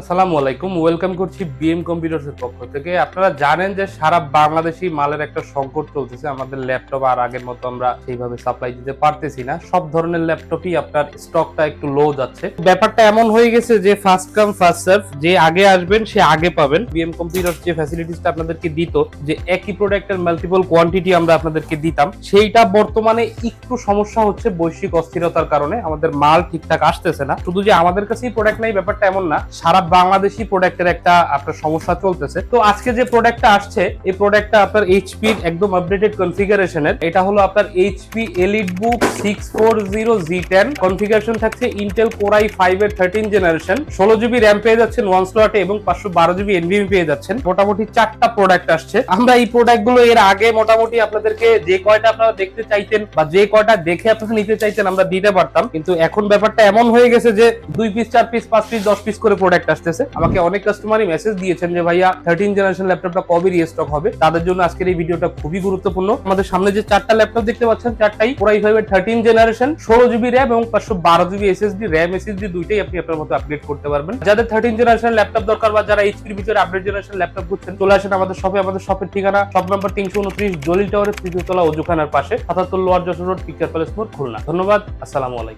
আসসালামু আলাইকুম, ওয়েলকাম করছি বিএম কম্পিউটার্সের পক্ষ থেকে। আপনারা জানেন যে সারা বাংলাদেশী মালের একটা সংকট চলতেছে। আমাদের ল্যাপটপ আর আগের মতো আমরা সেইভাবে সাপ্লাই দিতে পারতেছি না। সব ধরনের ল্যাপটপই আপনার স্টকটা একটু লো যাচ্ছে। ব্যাপারটা এমন হয়ে গেছে যে ফার্স্ট কাম ফার্স্ট সার্ভ, যে আগে আসবেন সে আগে পাবেন। বিএম কম্পিউটার্স যে ফ্যাসিলিটিসটা আপনাদেরকে দিত, যে একই প্রোডাক্টের মাল্টিপল কোয়ান্টিটি আমরা আপনাদেরকে দিতাম, সেইটা বর্তমানে একটু সমস্যা হচ্ছে বৈশ্বিক অস্থিরতার কারণে। আমাদের মাল ঠিকঠাক আসতেছে না। শুধু যে আমাদের কাছেই প্রোডাক্ট নাই ব্যাপারটা এমন না, সারা বাংলাদেশি প্রোডাক্টের একটা আপনার সমস্যা চলতেছে। তো আজকে যে প্রোডাক্টটা আসছে, এই প্রোডাক্টটা আপনার এইচপি এর একদম আপডেটেড কনফিগারেশনের। এটা হলো আপনার এইচপি এলিটবুক 640Z10। কনফিগারেশন থাকছে ইন্টেল কোর i5 এর 13 জেনারেশন। 16GB র‍্যাম পেয়ে যাচ্ছেন ওয়ান স্লটে এবং 512GB এনভিএমই পেয়ে যাচ্ছেন। মোটামুটি 4টা প্রোডাক্ট আসছে। আমরা এই প্রোডাক্টগুলো এর আগে মোটামুটি আপনাদেরকে যে কয়টা আপনারা দেখতে চাইতেন বা যে কয়টা দেখে আপনারা নিতে চাইতেন আমরা দিতে পারতাম, কিন্তু এখন ব্যাপারটা এমন হয়ে গেছে যে 2 পিস 4 পিস 5 পিস 10 পিস করে প্রোডাক্ট আসতেছে। আমাকে অনেক কাস্টমারই মেসেজ দিয়েছেন যে ভাইয়া 13 জেনারেশন ল্যাপটপটা কবে রিস্টক হবে। তাদের জন্য আজকের এই ভিডিওটা খুবই গুরুত্বপূর্ণ। আমাদের সামনে যে 4টা ল্যাপটপ দেখতে পাচ্ছেন, 4টাই কোর i5 এর 13 জেনারেশন, 16GB র‍্যাম এবং 512GB এসএসডি। র‍্যাম এসএসডি দুইটাই আপনি আপনার মতো আপগ্রেড করতে পারবেন। যাদের 13 জেনারেশন ল্যাপটপ দরকার বা যারা এইচপি এর ভিতরে আপডেট জেনারেশন ল্যাপটপ খুঁজছেন, চলে আসেন আমাদের শপে। আমাদের শপের ঠিকানা শপ নাম্বার 329 দলিল টাওয়ারের তৃতীয় তলা অজুখানার পাশে, 77 lower Jessore road, picture palace মোড়, খুলনা। ধন্যবাদ। আসসালামু আলাইকুম।